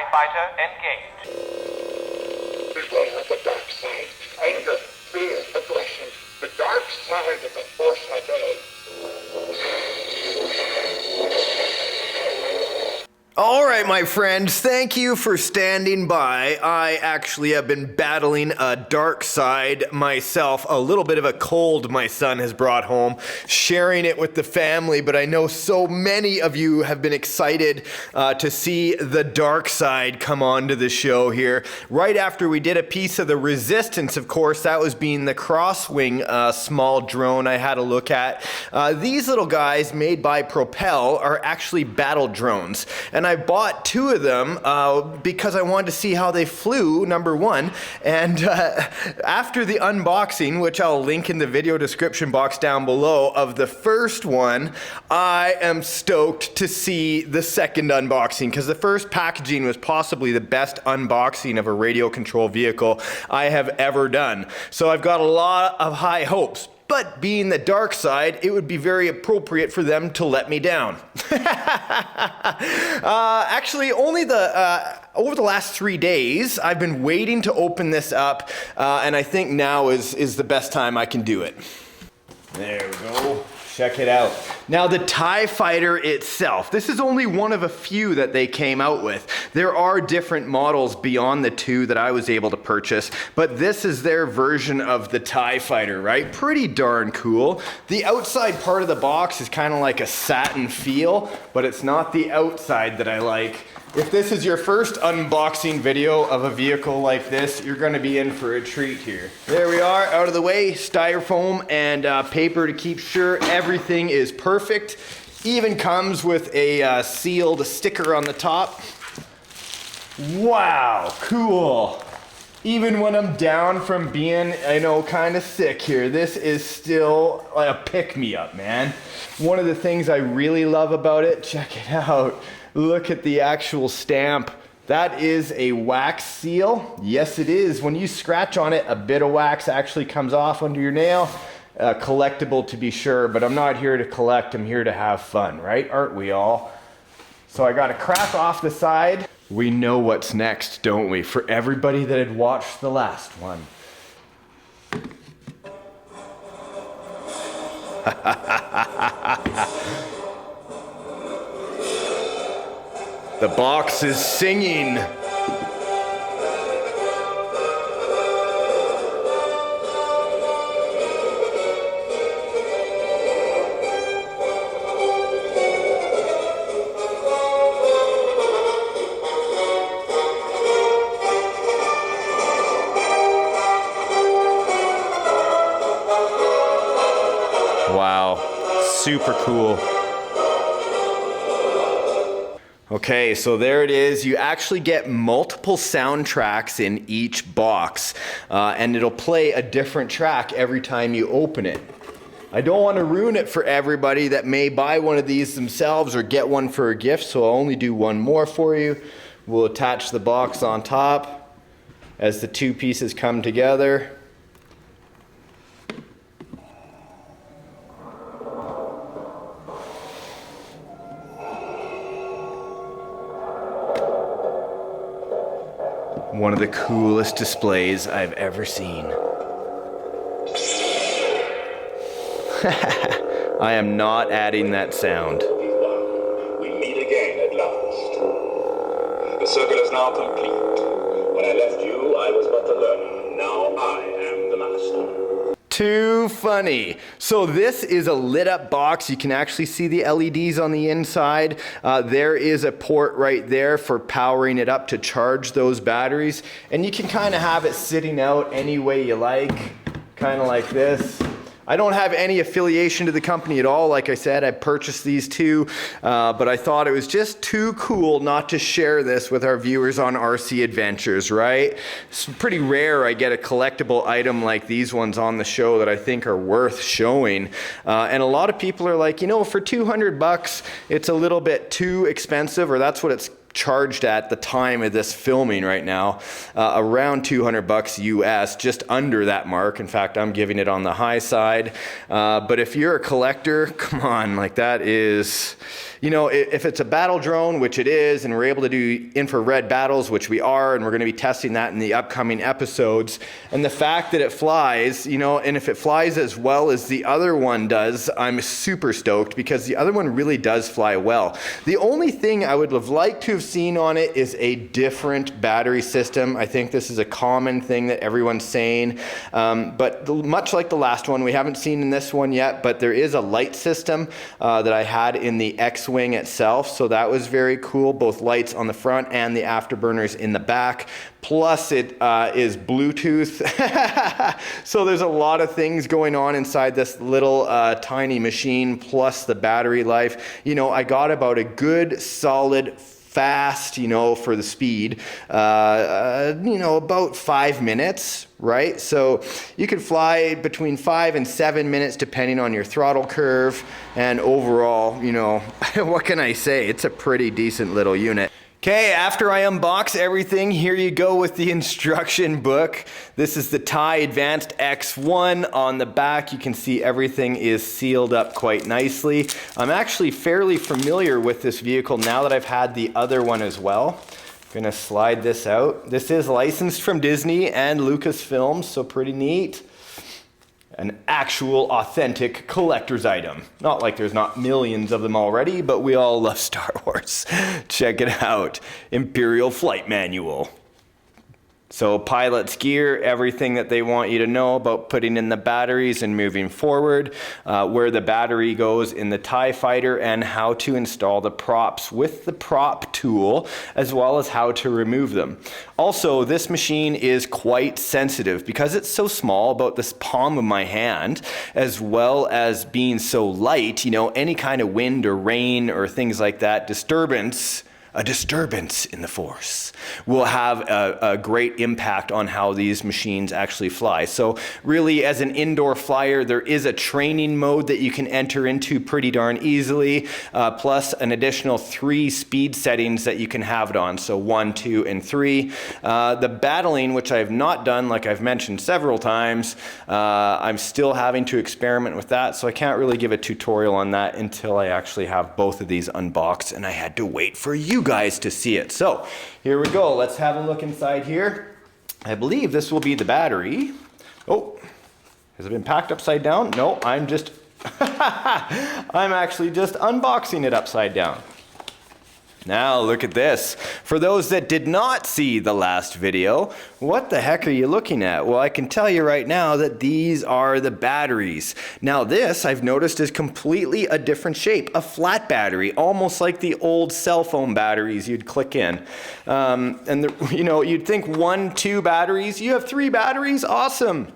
starfighter engaged. Beware of the dark side. Anger, fear, aggression. The dark side of the Force I All right, my friends, thank you for standing by. I actually have been battling a dark side myself, a little bit of a cold my son has brought home, sharing it with the family, but I know so many of you have been excited to see the dark side come onto the show here. Right after we did a piece of the Resistance, of course, that was being the Crosswing small drone I had a look at. These little guys made by Propel are actually battle drones, and I bought two of them because I wanted to see how they flew, number one, and after the unboxing, which I'll link in the video description box down below, of the first one, I am stoked to see the second unboxing, because the first packaging was possibly the best unboxing of a radio control vehicle I have ever done. So I've got a lot of high hopes. But being the dark side, it would be very appropriate for them to let me down. Actually, only over the last 3 days, I've been waiting to open this up, and I think now is the best time I can do it. There we go. Check it out. Now the TIE Fighter itself, this is only one of a few that they came out with. There are different models beyond the two that I was able to purchase, but this is their version of the TIE Fighter, right? Pretty darn cool. The outside part of the box is kind of like a satin feel, but it's not the outside that I like. If this is your first unboxing video of a vehicle like this, you're going to be in for a treat here. There we are, out of the way, styrofoam and paper to keep sure everything is perfect. Even comes with a sealed sticker on the top. Wow, cool. Even when I'm down from being, kind of sick here, this is still a pick-me-up, man. One of the things I really love about it, check it out. Look at the actual stamp. That is a wax seal. Yes, it is. When you scratch on it, a bit of wax actually comes off under your nail. Collectible to be sure, but I'm not here to collect. I'm here to have fun, right? Aren't we all? So I got to crack off the side. We know what's next, don't we? For everybody that had watched the last one. The box is singing. Wow, super cool. Okay, so there it is. You actually get multiple soundtracks in each box, and it'll play a different track every time you open it. I don't want to ruin it for everybody that may buy one of these themselves or get one for a gift, so I'll only do one more for you. We'll attach the box on top as the two pieces come together. One of the coolest displays I've ever seen. I am not adding that sound. We meet again at last. The circle is now complete. When I left you, I was but the learner. Now I am the master. Too funny. So this is a lit up box. You can actually see the LEDs on the inside. There is a port right there for powering it up to charge those batteries. And you can kind of have it sitting out any way you like, kind of like this. I don't have any affiliation to the company at all. Like I said, I purchased these two, but I thought it was just too cool not to share this with our viewers on RC Adventures, right? It's pretty rare I get a collectible item like these ones on the show that I think are worth showing. And a lot of people are like, for 200 bucks, it's a little bit too expensive, or that's what it's charged at the time of this filming right now, around 200 bucks US, just under that mark. In fact, I'm giving it on the high side. But if you're a collector, come on, like that is, you know, if it's a battle drone, which it is, and we're able to do infrared battles, which we are, and we're going to be testing that in the upcoming episodes, and the fact that it flies, you know, and if it flies as well as the other one does, I'm super stoked, because the other one really does fly well. The only thing I would have liked to have seen on it is a different battery system. I think this is a common thing that everyone's saying, but much like the last one, we haven't seen in this one yet, but there is a light system that I had in the X-Wing itself, so that was very cool, both lights on the front and the afterburners in the back. Plus it is Bluetooth. So there's a lot of things going on inside this little tiny machine, plus the battery life. You know, I got about a good solid fast, you know, for the speed, you know, about 5 minutes, right? So you could fly between 5 and 7 minutes depending on your throttle curve, and overall, you know, what can I say? It's a pretty decent little unit. Okay, after I unbox everything, here you go with the instruction book. This is the TIE Advanced X1. On the back, you can see everything is sealed up quite nicely. I'm actually fairly familiar with this vehicle now that I've had the other one as well. I'm gonna slide this out. This is licensed from Disney and Lucasfilm, so pretty neat. An actual authentic collector's item. Not like there's not millions of them already, but we all love Star Wars. Check it out. Imperial Flight Manual. So pilot's gear, everything that they want you to know about putting in the batteries and moving forward, where the battery goes in the TIE fighter, and how to install the props with the prop tool, as well as how to remove them. Also, this machine is quite sensitive because it's so small, about this palm of my hand, as well as being so light, you know, any kind of wind or rain or things like that, a disturbance in the Force will have a great impact on how these machines actually fly. So really, as an indoor flyer, there is a training mode that you can enter into pretty darn easily, plus an additional 3 speed settings that you can have it on. So 1, 2, and 3. The battling, which I have not done, like I've mentioned several times, I'm still having to experiment with that, so I can't really give a tutorial on that until I actually have both of these unboxed, and I had to wait for you guys to see it. So here we go. Let's have a look inside here. I believe this will be the battery. Oh, has it been packed upside down? No, I'm actually just unboxing it upside down. Now look at this. For those that did not see the last video, what the heck are you looking at? Well, I can tell you right now that these are the batteries. Now this, I've noticed, is completely a different shape. A flat battery, almost like the old cell phone batteries you'd click in. You know, you'd think 1, 2 batteries. You have 3 batteries? Awesome.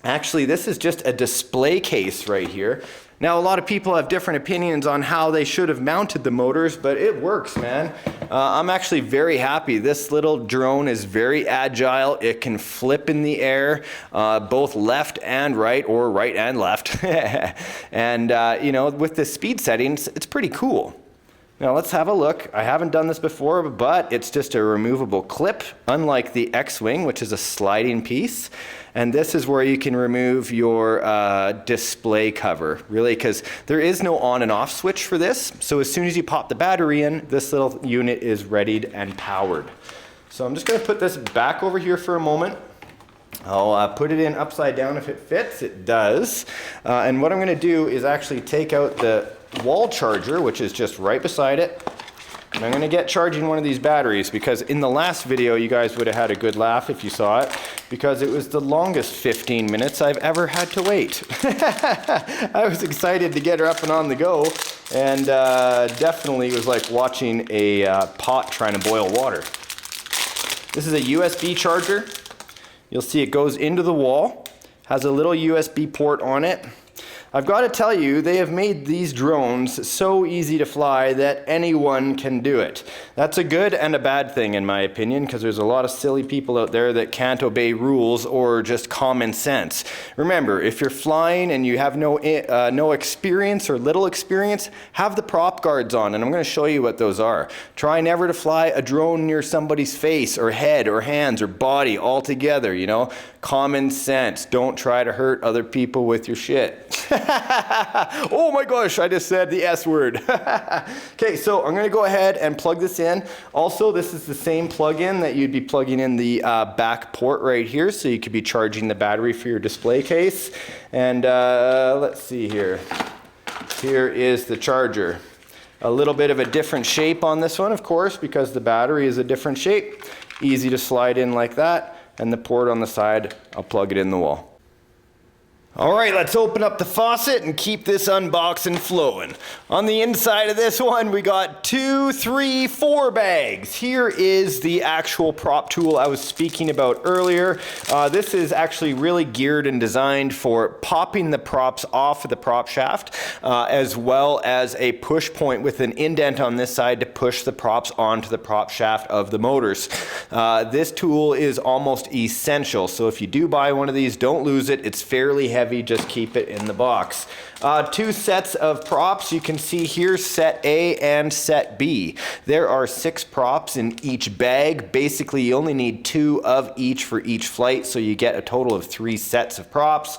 Actually, this is just a display case right here. Now, a lot of people have different opinions on how they should have mounted the motors, but it works, man. I'm actually very happy. This little drone is very agile. It can flip in the air, both left and right, or right and left. And, you know, with the speed settings, it's pretty cool. Now let's have a look. I haven't done this before, but it's just a removable clip, unlike the X-Wing, which is a sliding piece. And this is where you can remove your display cover, really, because there is no on and off switch for this. So as soon as you pop the battery in, this little unit is readied and powered. So I'm just gonna put this back over here for a moment. I'll put it in upside down if it fits. It does. And what I'm gonna do is actually take out the wall charger, which is just right beside it. And I'm gonna get charging one of these batteries, because in the last video you guys would have had a good laugh if you saw it, because it was the longest 15 minutes I've ever had to wait. I was excited to get her up and on the go, and definitely was like watching a pot trying to boil water. This is a USB charger. You'll see it goes into the wall, has a little USB port on it. I've got to tell you, they have made these drones so easy to fly that anyone can do it. That's a good and a bad thing, in my opinion, because there's a lot of silly people out there that can't obey rules or just common sense. Remember, if you're flying and you have no experience or little experience, have the prop guards on, and I'm going to show you what those are. Try never to fly a drone near somebody's face or head or hands or body altogether, you know? Common sense. Don't try to hurt other people with your shit. Oh my gosh, I just said the S word. Okay, so I'm gonna go ahead and plug this in. Also, this is the same plug-in that you'd be plugging in the back port right here, so you could be charging the battery for your display case. And let's see here. Here is the charger. A little bit of a different shape on this one, of course, because the battery is a different shape. Easy to slide in like that, and the port on the side, I'll plug it in the wall. All right, let's open up the faucet and keep this unboxing flowing. On the inside of this one, we got 2, 3, 4 bags. Here is the actual prop tool I was speaking about earlier. This is actually really geared and designed for popping the props off of the prop shaft, as well as a push point with an indent on this side to push the props onto the prop shaft of the motors. This tool is almost essential, so if you do buy one of these, don't lose it. It's fairly heavy. Just keep it in the box. 2 sets of props. You can see here set A and set B. There are 6 props in each bag. Basically, you only need 2 of each for each flight, so you get a total of 3 sets of props,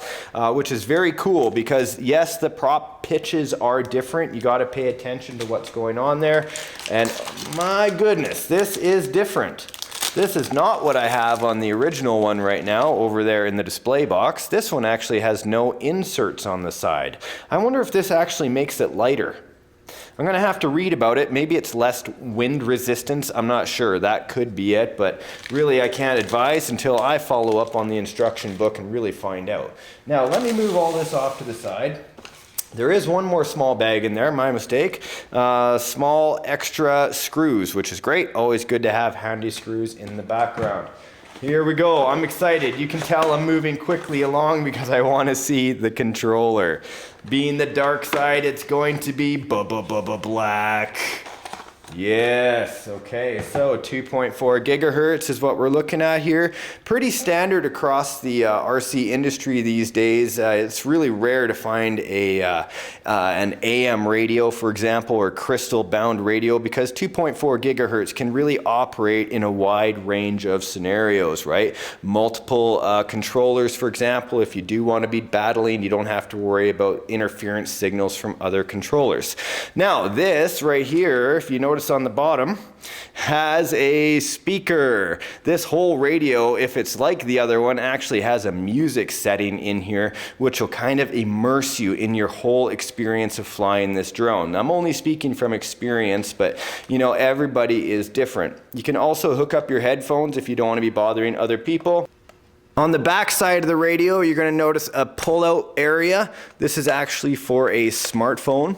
which is very cool because yes, the prop pitches are different. You got to pay attention to what's going on there. And my goodness, this is different. This is not what I have on the original one right now over there in the display box. This one actually has no inserts on the side. I wonder if this actually makes it lighter. I'm gonna have to read about it. Maybe it's less wind resistance. I'm not sure. That could be it, but really I can't advise until I follow up on the instruction book and really find out. Now let me move all this off to the side. There is one more small bag in there, my mistake. Small extra screws, which is great. Always good to have handy screws in the background. Here we go, I'm excited. You can tell I'm moving quickly along because I want to see the controller. Being the dark side, it's going to be black. Yes, okay, so 2.4 gigahertz is what we're looking at here. Pretty standard across the RC industry these days. It's really rare to find an AM radio, for example, or crystal bound radio, because 2.4 gigahertz can really operate in a wide range of scenarios, right? Multiple controllers, for example, if you do want to be battling, you don't have to worry about interference signals from other controllers. Now, this right here, if you notice on the bottom, has a speaker. This whole radio, if it's like the other one, actually has a music setting in here, which will kind of immerse you in your whole experience of flying this drone. I'm only speaking from experience, but you know, everybody is different. You can also hook up your headphones if you don't want to be bothering other people. On the back side of the radio, you're going to notice a pull-out area. This is actually for a smartphone.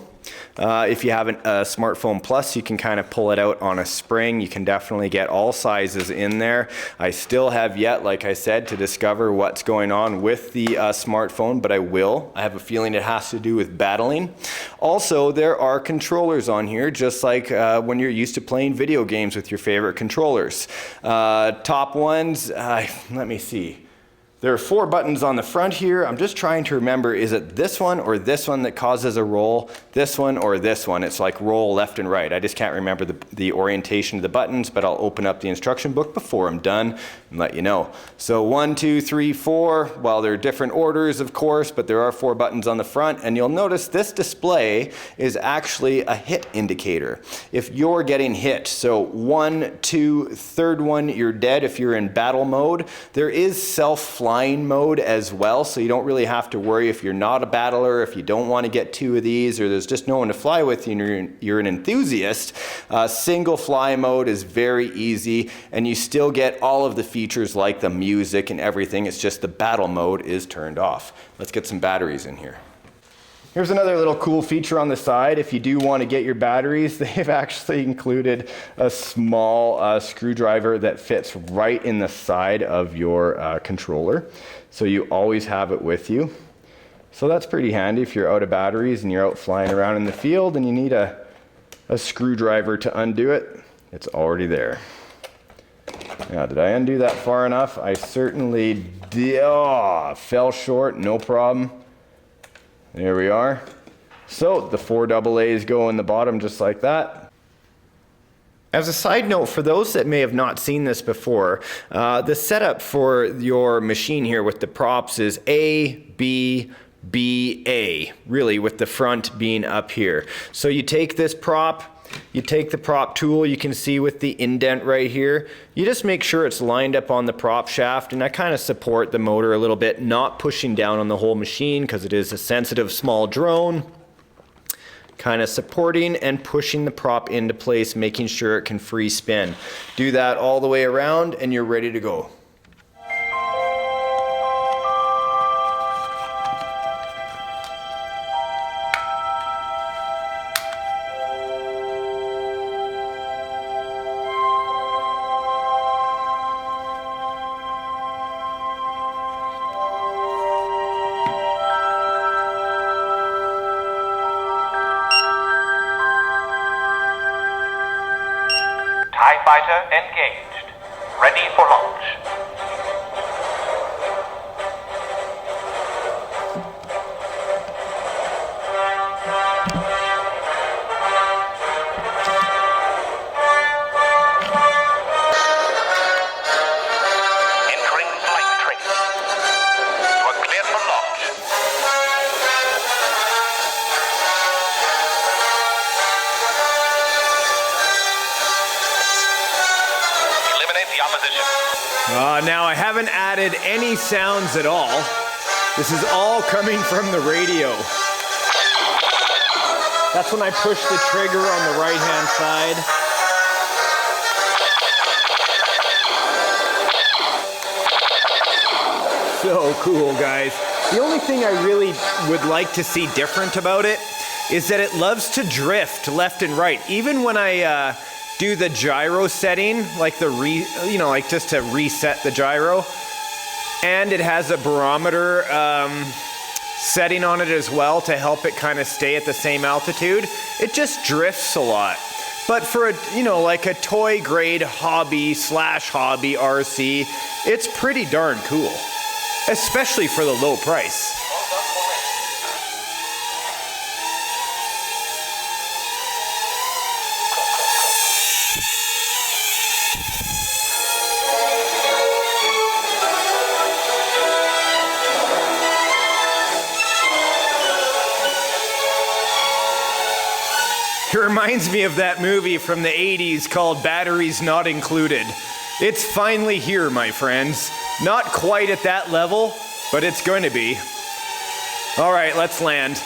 If you have a smartphone plus, you can kind of pull it out on a spring. You can definitely get all sizes in there. I still have yet, like I said, to discover what's going on with the smartphone, but I will. I have a feeling it has to do with battling. Also, there are controllers on here, just like when you're used to playing video games with your favorite controllers. Top ones, let me see. There are 4 buttons on the front here. I'm just trying to remember, is it this one or this one that causes a roll? This one or this one? It's like roll left and right. I just can't remember the orientation of the buttons, but I'll open up the instruction book before I'm done and let you know. So 1, 2, 3, 4. Well, there are different orders, of course, but there are 4 buttons on the front, and you'll notice this display is actually a hit indicator. If you're getting hit, so 1, 2, third one, you're dead if you're in battle mode. There is self-flying mode as well, so you don't really have to worry if you're not a battler, if you don't want to get 2 of these, or there's just no one to fly with you and you're an enthusiast. Single fly mode is very easy, and you still get all of the features like the music and everything. It's just the battle mode is turned off. Let's get some batteries in here. Here's another little cool feature on the side. If you do want to get your batteries, they've actually included a small screwdriver that fits right in the side of your controller. So you always have it with you. So that's pretty handy if you're out of batteries and you're out flying around in the field and you need a screwdriver to undo it. It's already there. Now, did I undo that far enough? I certainly did. Oh, fell short, no problem. There we are. So the 4 AA's go in the bottom just like that. As a side note, for those that may have not seen this before, the setup for your machine here with the props is A, B, BA, really, with the front being up here. So you take this prop, you take the prop tool, you can see with the indent right here, you just make sure it's lined up on the prop shaft, and I kind of support the motor a little bit, not pushing down on the whole machine because it is a sensitive small drone. Kind of supporting and pushing the prop into place, making sure it can free spin. Do that all the way around and you're ready to go. Starfighter engaged. Ready for launch. Entering flight training. You are cleared for launch. Now I haven't added any sounds at all. This is all coming from the radio. That's when I push the trigger on the right-hand side. So cool, guys. The only thing I really would like to see different about it is that it loves to drift left and right. Even when I do the gyro setting, like like just to reset the gyro, and it has a barometer setting on it as well to help it kind of stay at the same altitude. It just drifts a lot. But for like a toy grade hobby / hobby RC, it's pretty darn cool, especially for the low price. It reminds me of that movie from the 80s called Batteries Not Included. It's finally here, my friends. Not quite at that level, but it's going to be. All right, let's land.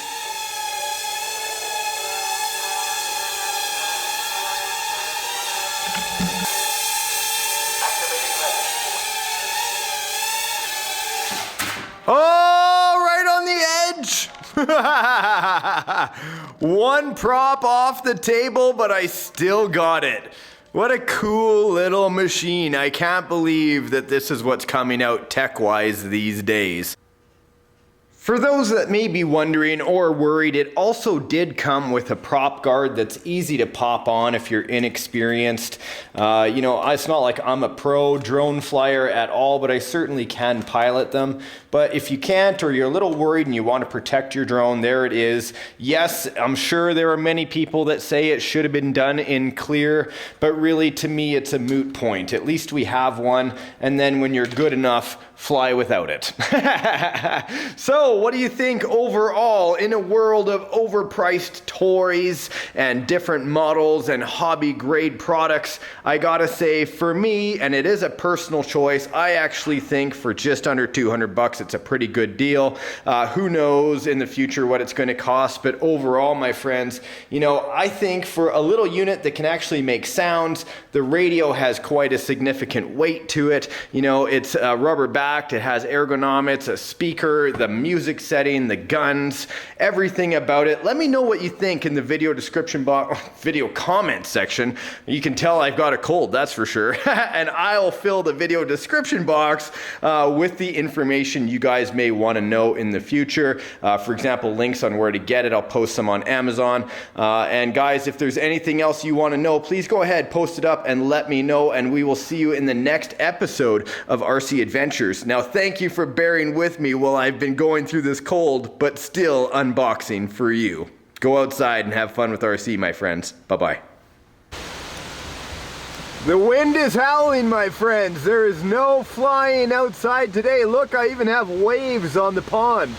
Oh, right on the edge. One prop off the table, but I still got it. What a cool little machine. I can't believe that this is what's coming out tech-wise these days. For those that may be wondering or worried, it also did come with a prop guard that's easy to pop on if you're inexperienced. It's not like I'm a pro drone flyer at all, but I certainly can pilot them. But if you can't, or you're a little worried and you want to protect your drone, there it is. Yes, I'm sure there are many people that say it should have been done in clear, but really to me it's a moot point. At least we have one, and then when you're good enough, fly without it. So what do you think overall in a world of overpriced toys and different models and hobby grade products? I gotta say, for me, and it is a personal choice, I actually think for just under $200 it's a pretty good deal. Who knows in the future what it's going to cost, but overall, my friends, I think for a little unit that can actually make sounds, the radio has quite a significant weight to it. It's rubber backed, it has ergonomics, a speaker, the music setting, the guns, everything about it. Let me know what you think in the video description box, video comment section. You can tell I've got a cold, that's for sure. And I'll fill the video description box with the information you guys may want to know in the future. For example, links on where to get it. I'll post some on Amazon. And guys, if there's anything else you want to know, please go ahead, post it up and let me know, and we will see you in the next episode of RC Adventures. Now, thank you for bearing with me while I've been going through this cold, but still unboxing for you. Go outside and have fun with RC, my friends. Bye-bye. The wind is howling, my friends. There is no flying outside today. Look, I even have waves on the pond.